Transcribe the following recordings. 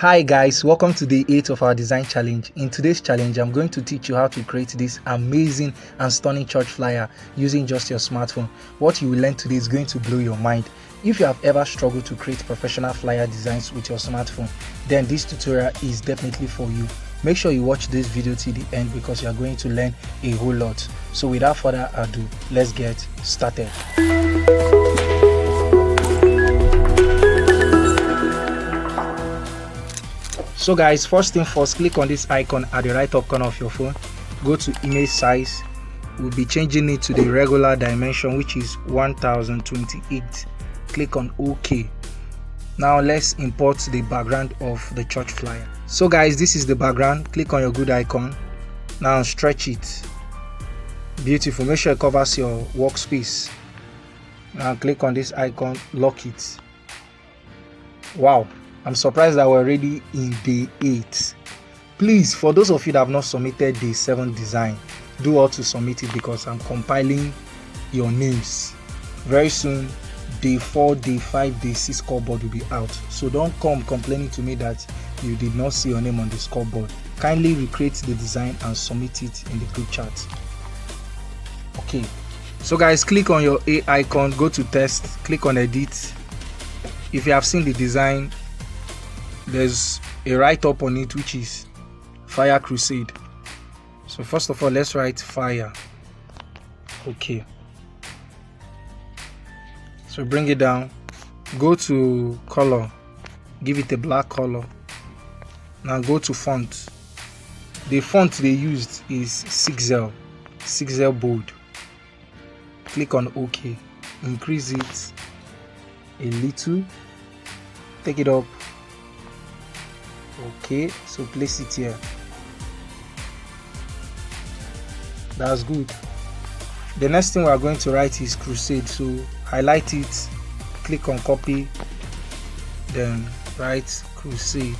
Hi guys, welcome to day 8 of our design challenge. In today's challenge, I'm going to teach you how to create this amazing and stunning church flyer using just your smartphone. What you will learn today is going to blow your mind. If you have ever struggled to create professional flyer designs with your smartphone, then this tutorial is definitely for you. Make sure you watch this video till the end because you are going to learn a whole lot. So without further ado, let's get started. So guys, first thing first, click on this icon at the right top corner of your phone. Go to image size. We'll be changing it to the regular dimension, which is 1028. Click on OK. Now let's import the background of the church flyer. So guys, this is the background. Click on your good icon. Now stretch it. Beautiful. Make sure it covers your workspace. Now click on this icon, lock it. Wow. I'm surprised that we're already in day 8. Please, for those of you that have not submitted day 7 design, do all to submit it because I'm compiling your names. Very soon, day 4, day 5, day 6 scoreboard will be out. So don't come complaining to me that you did not see your name on the scoreboard. Kindly recreate the design and submit it in the group chat. Okay. So guys, click on your A icon, go to test, click on edit. If you have seen the design, there's a write-up on it which is Fire Crusade. So first of all, let's write fire. Okay. So bring it down. Go to color. Give it a black color. Now go to font. The font they used is 6L. 6L bold. Click on OK. Increase it a little. Take it up. Okay, so place it here. That's good. The next thing we are going to write is Crusade. So highlight it, click on copy, then write Crusade.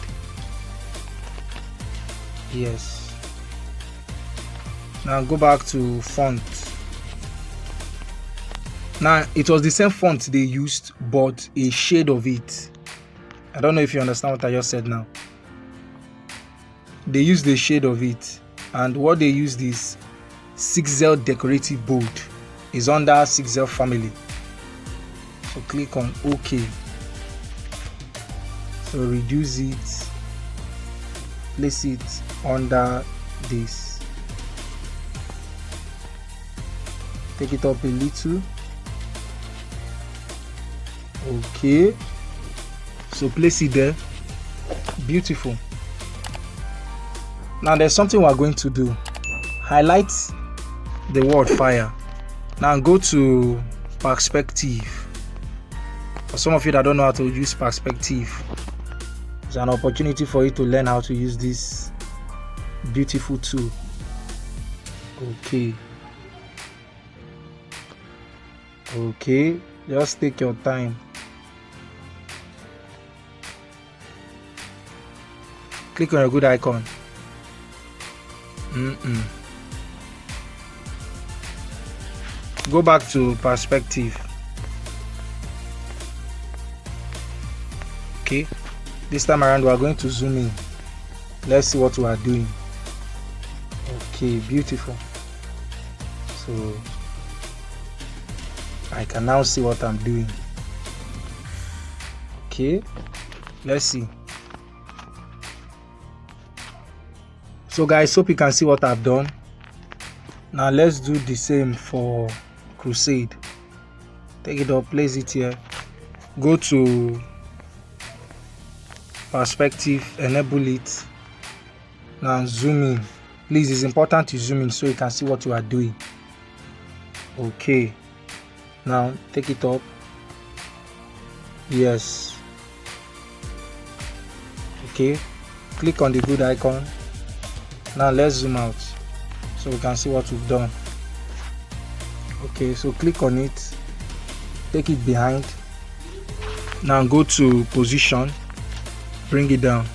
Yes. Now go back to font. Now it was the same font they used, but a shade of it. I don't know if you understand what I just said now. They use the shade of it, and what they used is 6L decorative bold. Is under 6L family. So click on OK. So reduce it, place it under this, take it up a little. Okay, so place it there. Beautiful. Now there's something we're going to do. Highlight the word fire. Now go to perspective. For some of you that don't know how to use perspective, it's an opportunity for you to learn how to use this beautiful tool. Okay, just take your time. Click on your good icon. Go back to perspective. Okay, this time around we are going to zoom in. Let's see what we are doing. Okay, beautiful. So I can now see what I'm doing. Okay, let's see. So guys, hope you can see what I've done. Now let's do the same for Crusade. Take it up, place it here. Go to perspective, enable it. Now zoom in. Please, it's important to zoom in so you can see what you are doing. Okay. Now take it up. Yes. Okay. Click on the good icon. Now let's zoom out so we can see what we've done. Okay, so click on it, take it behind. Now go to position, bring it down.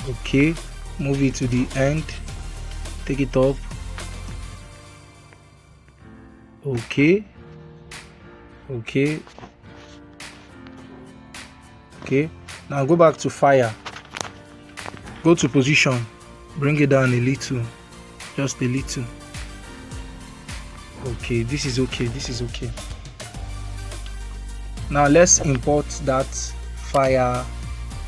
Okay, move it to the end, take it up. Okay, okay, Now go back to fire, go to position, bring it down a little, just a little. Okay, this is okay, this is okay. Now let's import that fire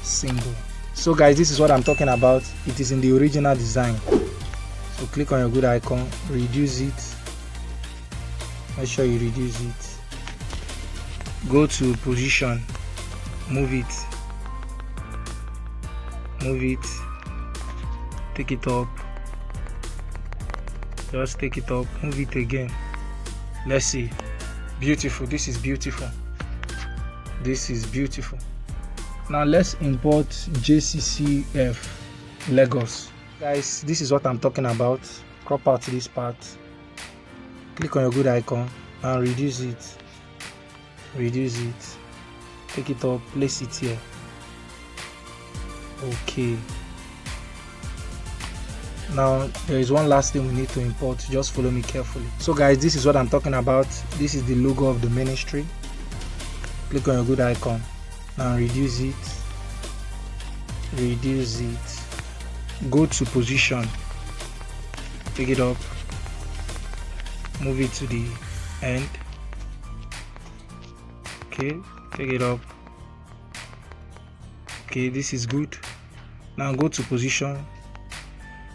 symbol. So guys, this is what I'm talking about. It is in the original design. So click on your good icon, reduce it, make sure you reduce it, go to position, move it, take it up, just take it up, move it again. Let's see. Beautiful. This is beautiful. This is beautiful. Now let's import JCCF Lagos. Guys, this is what I'm talking about. Crop out this part, click on your good icon and reduce it, take it up, place it here. Okay, now there is one last thing we need to import. Just follow me carefully. So guys, this is what I'm talking about. This is the logo of the ministry. Click on your good icon and reduce it, go to position, take it up, move it to the end. Okay, take it up. Okay, this is good. Now go to position,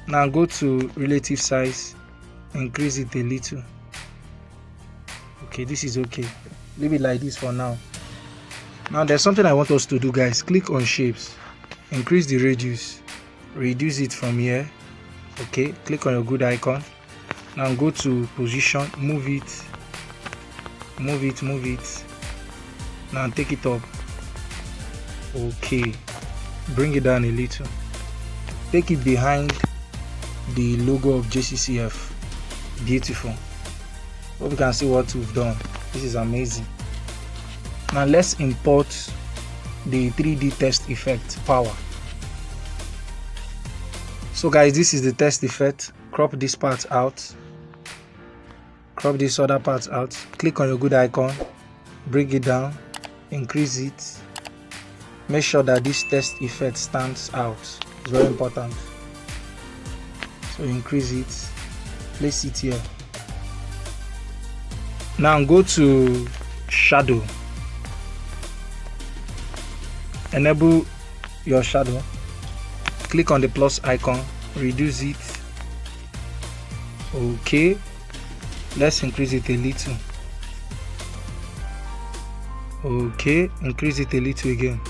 now go to relative size, increase it a little. Okay, this is okay, leave it like this for now. Now there's something I want us to do, guys. Click on shapes, increase the radius, reduce it from here. Okay, click on your good icon, now go to position, move it, now take it up. Okay, bring it down a little, take it behind the logo of JCCF. Beautiful. Hope you can see what we've done. This is amazing. Now let's import the 3D test effect power. So guys, this is the test effect. Crop this part out, crop this other part out, click on your good icon, bring it down, increase it, make sure that this test effect stands out. It's very important. So increase it, place it here. Now go to shadow, enable your shadow, click on the plus icon, reduce it. Okay, let's increase it a little. Okay, increase it a little again.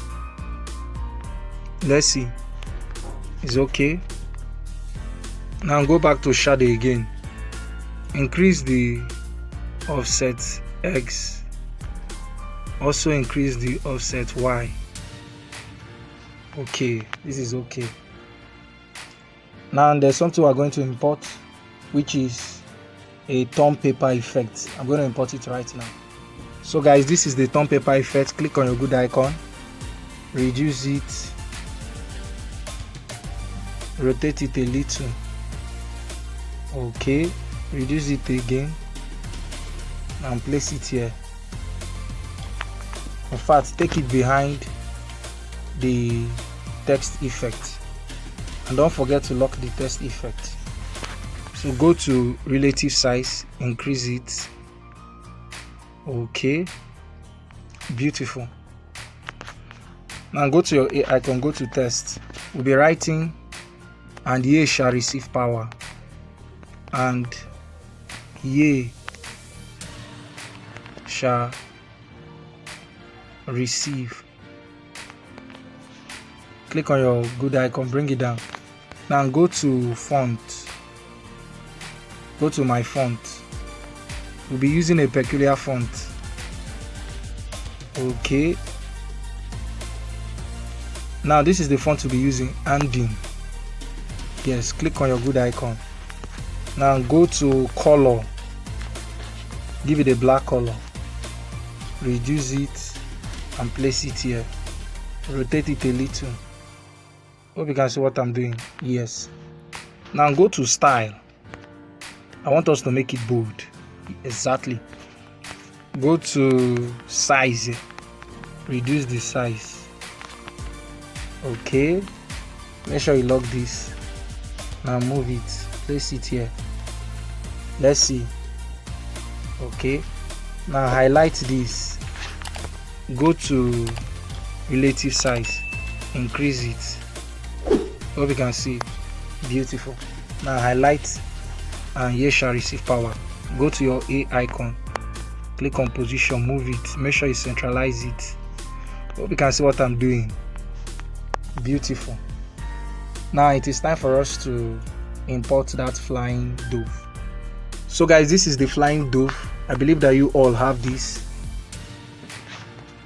Let's see, it's okay. Now go back to shadow again, increase the offset X, also increase the offset Y. Okay, this is okay. Now there's something we're going to import, which is a thumb paper effect. I'm going to import it right now. So guys, this is the thumb paper effect. Click on your good icon, reduce it, rotate it a little. Okay, reduce it again and place it here. In fact, take it behind the text effect and don't forget to lock the text effect. So go to relative size, increase it. Okay, beautiful. Now go to your A icon, go to test. We'll be writing, and ye shall receive power, and ye shall receive. Click on your good icon, bring it down. Now go to font, go to my font. We'll be using a peculiar font. Okay, now this is the font we'll be using, Andin. Yes, click on your good icon. Now go to color, give it a black color, reduce it and place it here, rotate it a little. Hope you can see what I'm doing. Yes. Now go to style. I want us to make it bold. Exactly. Go to size, reduce the size. Okay, make sure you lock this. Now move it, place it here. Let's see. Okay, now highlight this, go to relative size, increase it. Hope you can see. Beautiful. Now highlight and here shall receive power. Go to your A icon, click on position, move it, make sure you centralize it. Hope you can see what I'm doing. Beautiful. Now it is time for us to import that flying dove. So guys, this is the flying dove. I believe that you all have this.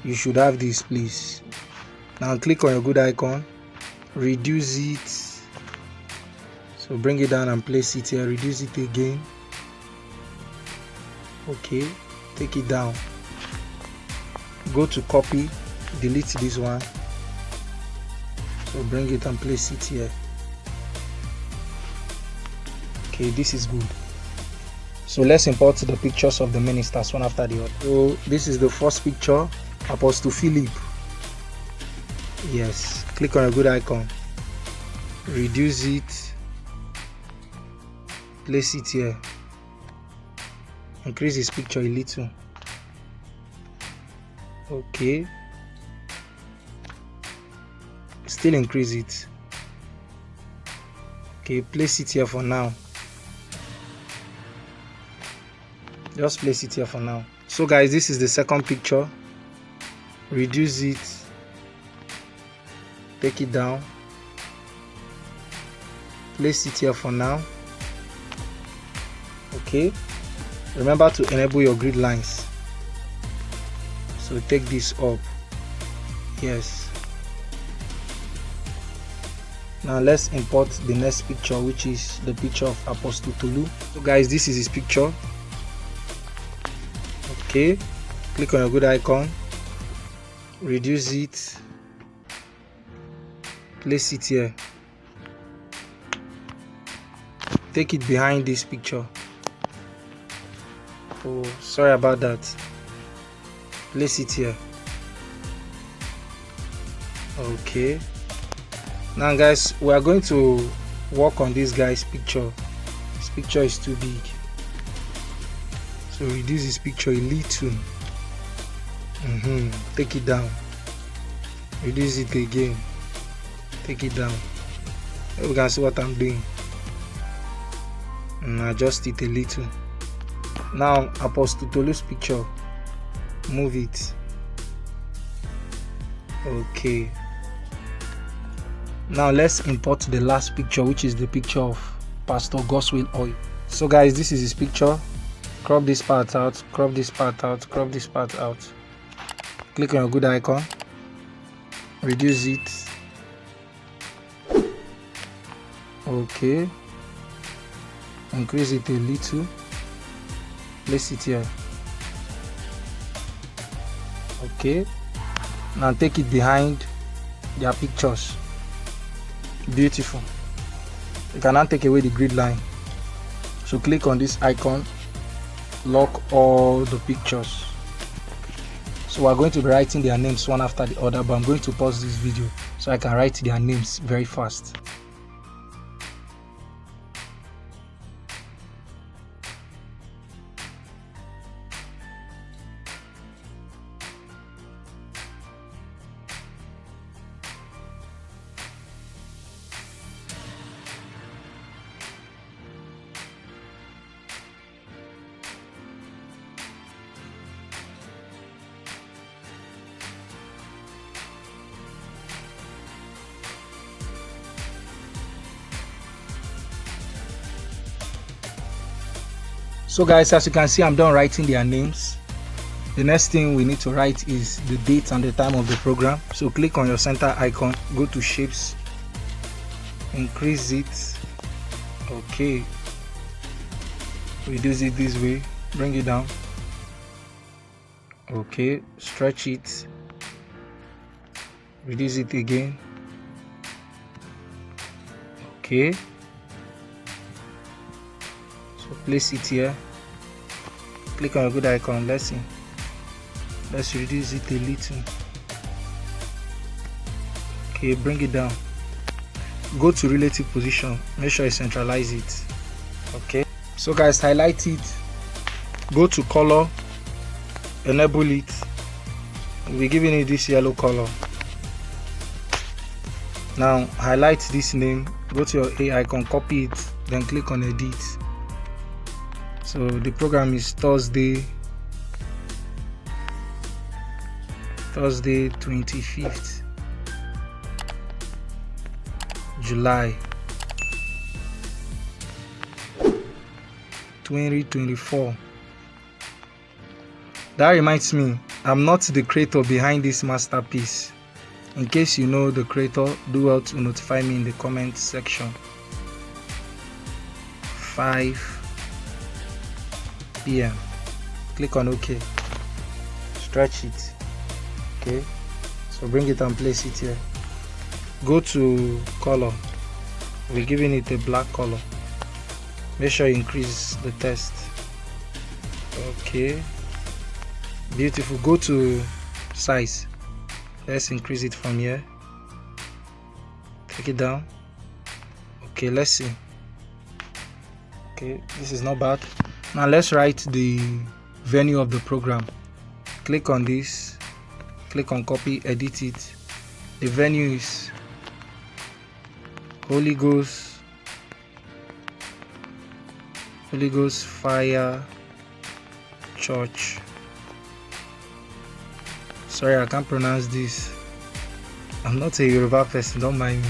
You should have this, please. Now click on your good icon, reduce it. So bring it down and place it here, reduce it again. Okay, take it down. Go to copy, delete this one. So bring it and place it here. Okay, this is good. So let's import the pictures of the ministers one after the other. So this is the first picture, Apostle Philip. Yes, click on a good icon, reduce it, place it here, increase his picture a little. Okay, still increase it. Okay, place it here for now. Just place it here for now. So guys, this is the second picture. Reduce it, take it down, place it here for now. Okay, remember to enable your grid lines. So take this up. Yes. Now let's import the next picture, which is the picture of Apostle Tolu. So guys, this is his picture. Okay, click on your good icon, reduce it, place it here, take it behind this picture. Oh, sorry about that. Place it here. Okay, now guys, we are going to work on this guy's picture. His picture is too big, so reduce his picture a little. Take it down, reduce it again, take it down. You can see what I'm doing, and adjust it a little. Now Apostle Tolu's picture, move it. Okay, now let's import the last picture, which is the picture of Pastor Goswell Oil. So guys, this is his picture. Crop this part out, crop this part out, crop this part out. Click on your good icon, reduce it. Okay, increase it a little, place it here. Okay, now take it behind their pictures. Beautiful. You can now take away the grid line. So click on this icon, lock all the pictures. So we're going to be writing their names one after the other, but I'm going to pause this video so I can write their names very fast. So guys, as you can see, I'm done writing their names. The next thing we need to write is the date and the time of the program. So click on your center icon, go to shapes, increase it. Okay, reduce it this way, bring it down. Okay, stretch it, reduce it again. Okay, so place it here, click on a good icon. Let's reduce it a little. Okay, bring it down. Go to relative position, make sure you centralize it. Okay, so guys, highlight it, go to color, enable it. We'll be giving it this yellow color. Now highlight this name, go to your A icon, copy it, then click on edit. So the program is Thursday 25th July 2024. That reminds me, I'm not the creator behind this masterpiece. In case you know the creator, do well to notify me in the comment section. 5 p.m. Click on OK. Stretch it. Okay, so bring it and place it here. Go to color. We're giving it a black color. Make sure you increase the text. Okay, beautiful. Go to size. Let's increase it from here. Take it down. Okay, let's see. Okay, this is not bad. Now let's write the venue of the program. Click on this, click on copy, edit it. The venue is Holy Ghost Fire Church. Sorry, I can't pronounce this. I'm not a Yoruba person, don't mind me.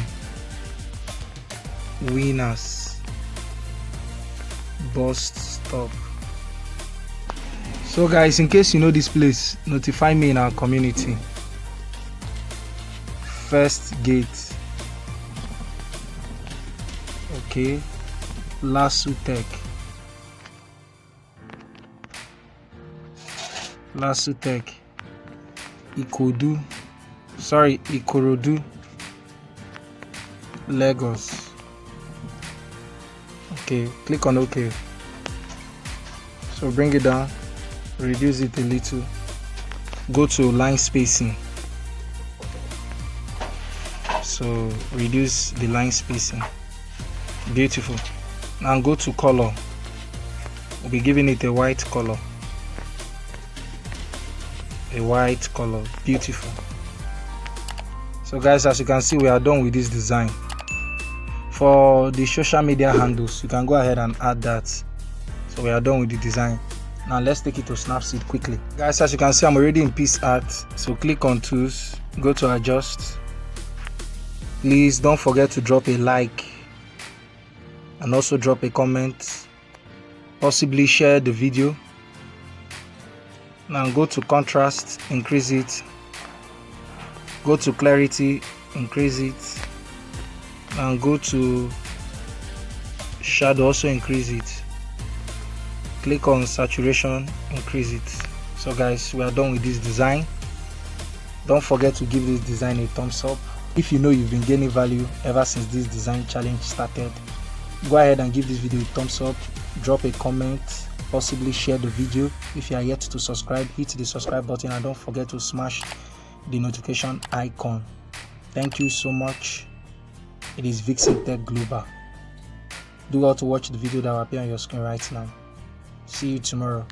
Winners Bus Stop. So guys, in case you know this place, notify me in our community. First gate. Okay, Lasso Tech. Ikorodu, Lagos. Okay, click on OK. So bring it down, reduce it a little, go to line spacing. So reduce the line spacing. Beautiful. Now go to color. We'll be giving it a white color. Beautiful. So guys, as you can see, we are done with this design. For the social media handles, you can go ahead and add that. So we are done with the design. Now let's take it to Snapseed quickly. Guys, as you can see, I'm already in PixelLab. So click on tools, go to adjust. Please don't forget to drop a like and also drop a comment, possibly share the video. Now go to contrast, increase it. Go to clarity, increase it. Now go to shadow, also increase it. Click on saturation, increase it. So guys, we are done with this design. Don't forget to give this design a thumbs up. If you know you've been gaining value ever since this design challenge started, go ahead and give this video a thumbs up, drop a comment, possibly share the video. If you are yet to subscribe, hit the subscribe button and don't forget to smash the notification icon. Thank you so much. It is Vixen Tech Global. Do well to watch the video that will appear on your screen right now. See you tomorrow.